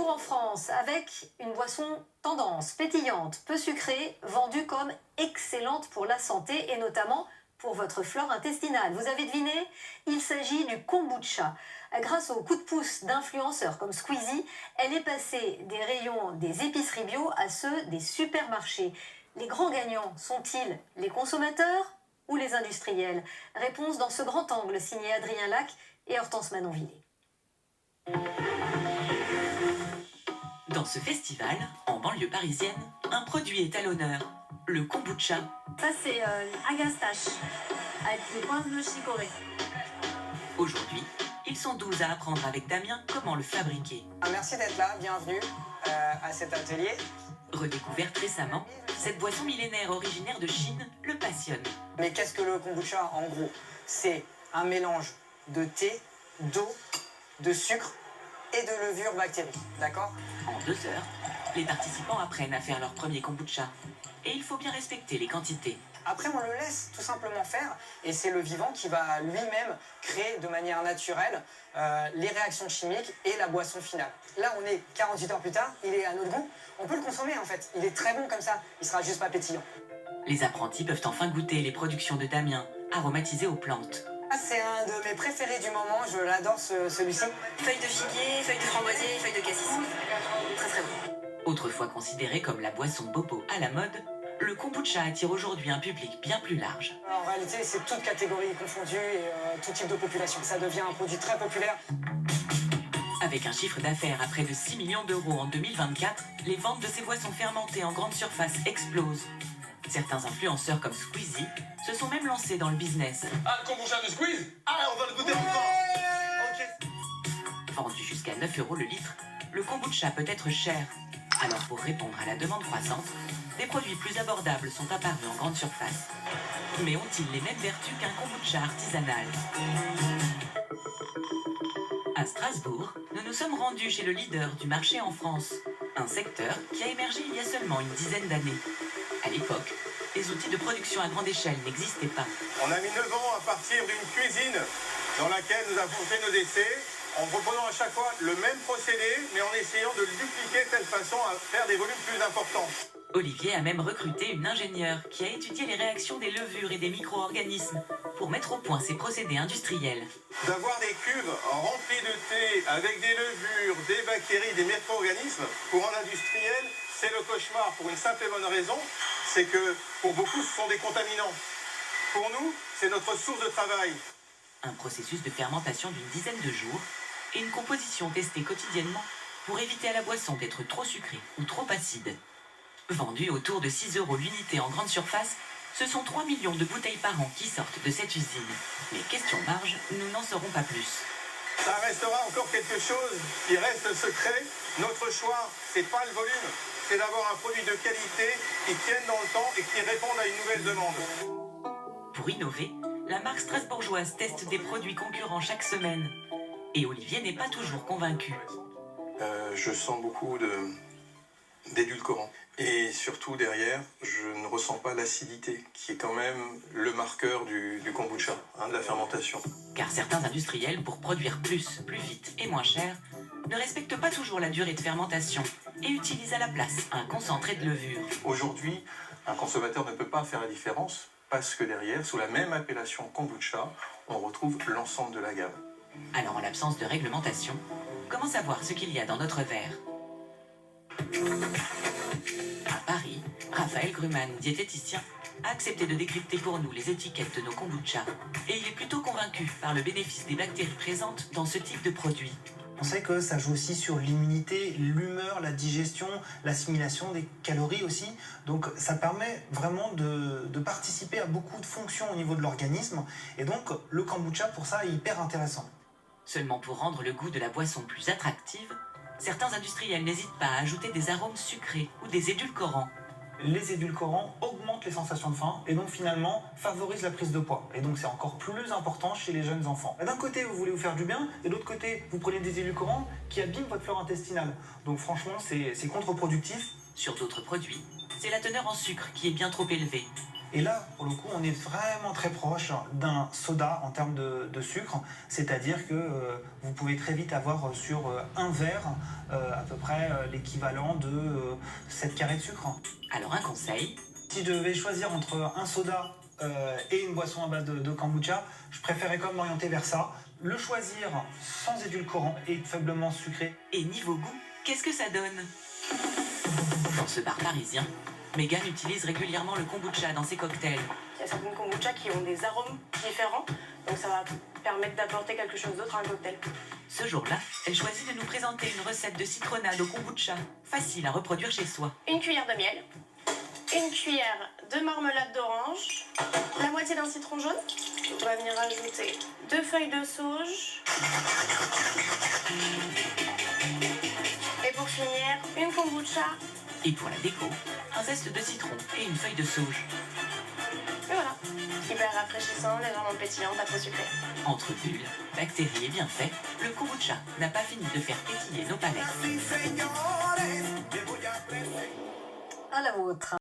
retour en France avec une boisson tendance, pétillante, peu sucrée, vendue comme excellente pour la santé et notamment pour votre flore intestinale. Vous avez deviné? Il s'agit du kombucha. Grâce au coup de pouce d'influenceurs comme Squeezie, elle est passée des rayons des épiceries bio à ceux des supermarchés. Les grands gagnants sont-ils les consommateurs ou les industriels? Réponse dans ce grand angle signé Adrien Lac et Hortense Manonvillers. Dans ce festival, en banlieue parisienne, un produit est à l'honneur, le kombucha. Ça c'est agastache, avec des coins de chicorée. Aujourd'hui, ils sont 12 à apprendre avec Damien comment le fabriquer. Merci d'être là, bienvenue à cet atelier. Redécouverte récemment, cette boisson millénaire originaire de Chine le passionne. Mais qu'est-ce que le kombucha en gros? C'est un mélange de thé, d'eau, de sucre et de levure bactérique, d'accord? En 2 heures, les participants apprennent à faire leur premier kombucha. Et il faut bien respecter les quantités. Après, on le laisse tout simplement faire et c'est le vivant qui va lui-même créer de manière naturelle les réactions chimiques et la boisson finale. Là, on est 48 heures plus tard, il est à notre goût. On peut le consommer en fait, il est très bon comme ça, il sera juste pas pétillant. Les apprentis peuvent enfin goûter les productions de Damien, aromatisées aux plantes. C'est un de mes préférés du moment, je l'adore celui-ci. Feuilles de figuier, feuilles de framboisier, feuilles de cassis. Très très bon. Autrefois considéré comme la boisson bobo à la mode, le kombucha attire aujourd'hui un public bien plus large. En réalité, c'est toute catégorie confondue et tout type de population. Ça devient un produit très populaire. Avec un chiffre d'affaires à près de 6 millions d'euros en 2024, les ventes de ces boissons fermentées en grande surface explosent. Certains influenceurs comme Squeezie se sont même lancés dans le business. Ah, le kombucha de Squeeze? Ah, on va le goûter encore. Ok. Vendu jusqu'à 9 € le litre, le kombucha peut être cher. Alors pour répondre à la demande croissante, des produits plus abordables sont apparus en grande surface. Mais ont-ils les mêmes vertus qu'un kombucha artisanal? À Strasbourg, nous nous sommes rendus chez le leader du marché en France, un secteur qui a émergé il y a seulement une dizaine d'années. À l'époque, les outils de production à grande échelle n'existaient pas. On a mis 9 ans à partir d'une cuisine dans laquelle nous avons fait nos essais, en reprenant à chaque fois le même procédé, mais en essayant de le dupliquer de telle façon à faire des volumes plus importants. Olivier a même recruté une ingénieure qui a étudié les réactions des levures et des micro-organismes pour mettre au point ces procédés industriels. D'avoir des cuves remplies de thé avec des levures, des bactéries, des micro-organismes, pour un industriel, c'est le cauchemar pour une simple et bonne raison, c'est que pour beaucoup ce sont des contaminants. Pour nous, c'est notre source de travail. Un processus de fermentation d'une dizaine de jours et une composition testée quotidiennement pour éviter à la boisson d'être trop sucrée ou trop acide. Vendue autour de 6 € l'unité en grande surface, ce sont 3 millions de bouteilles par an qui sortent de cette usine. Mais question marge, nous n'en saurons pas plus. Ça restera encore quelque chose qui reste secret. Notre choix, c'est pas le volume, c'est d'avoir un produit de qualité qui tienne dans le temps et qui réponde à une nouvelle demande. Pour innover, la marque strasbourgeoise teste des produits concurrents chaque semaine. Et Olivier n'est pas toujours convaincu. Je sens beaucoup d'édulcorants. Et surtout, derrière, je ne ressens pas l'acidité, qui est quand même le marqueur du kombucha, de la fermentation. Car certains industriels, pour produire plus, plus vite et moins cher, ne respectent pas toujours la durée de fermentation et utilisent à la place un concentré de levure. Aujourd'hui, un consommateur ne peut pas faire la différence, parce que derrière, sous la même appellation kombucha, on retrouve l'ensemble de la gamme. Alors, en l'absence de réglementation, comment savoir ce qu'il y a dans notre verre? À Paris, Raphaël Gruman, diététicien, a accepté de décrypter pour nous les étiquettes de nos kombucha. Et il est plutôt convaincu par le bénéfice des bactéries présentes dans ce type de produit. On sait que ça joue aussi sur l'immunité, l'humeur, la digestion, l'assimilation des calories aussi. Donc ça permet vraiment de participer à beaucoup de fonctions au niveau de l'organisme. Et donc le kombucha pour ça est hyper intéressant. Seulement pour rendre le goût de la boisson plus attractive, certains industriels n'hésitent pas à ajouter des arômes sucrés ou des édulcorants. Les édulcorants augmentent les sensations de faim et donc finalement favorisent la prise de poids. Et donc c'est encore plus important chez les jeunes enfants. D'un côté vous voulez vous faire du bien et de l'autre côté vous prenez des édulcorants qui abîment votre flore intestinale. Donc franchement c'est contre-productif. Sur d'autres produits, c'est la teneur en sucre qui est bien trop élevée. Et là, pour le coup, on est vraiment très proche d'un soda en termes de sucre, c'est-à-dire que vous pouvez très vite avoir sur un verre à peu près l'équivalent de 7 carrés de sucre. Alors un conseil, Si je devais choisir entre un soda et une boisson à base de kombucha, je préférais quand même m'orienter vers ça. Le choisir sans édulcorant et faiblement sucré. et niveau goût, qu'est-ce que ça donne? Dans ce bar parisien, Megan utilise régulièrement le kombucha dans ses cocktails. Il y a certaines kombucha qui ont des arômes différents, donc ça va permettre d'apporter quelque chose d'autre à un cocktail. Ce jour-là, elle choisit de nous présenter une recette de citronnade au kombucha, facile à reproduire chez soi. Une cuillère de miel, une cuillère de marmelade d'orange, la moitié d'un citron jaune. On va venir ajouter 2 feuilles de sauge. Et pour finir, une kombucha. Et pour la déco, un zeste de citron et une feuille de sauge. Et voilà. Hyper rafraîchissant, légèrement pétillant, pas trop sucré. Entre bulles, bactéries et bienfaits, le kombucha n'a pas fini de faire pétiller nos palais. À la vôtre.